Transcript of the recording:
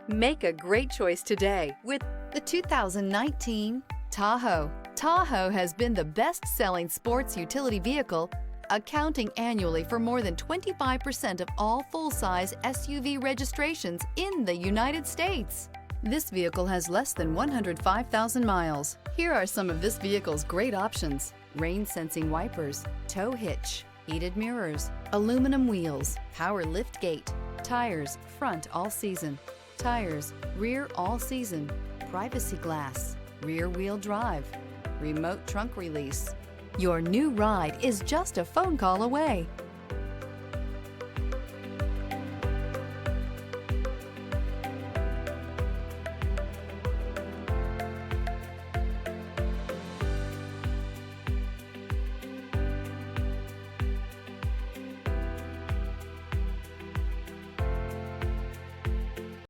Make a great choice today with the 2019 Tahoe. Tahoe has been the best-selling sports utility vehicle, accounting annually for more than 25% of all full-size SUV registrations in the United States. This vehicle has less than 105,000 miles. Here are some of this vehicle's great options: rain-sensing wipers, tow hitch, heated mirrors, aluminum wheels, power lift gate, tires front all season, tires rear all season, privacy glass, rear wheel drive, remote trunk release. Your new ride is just a phone call away.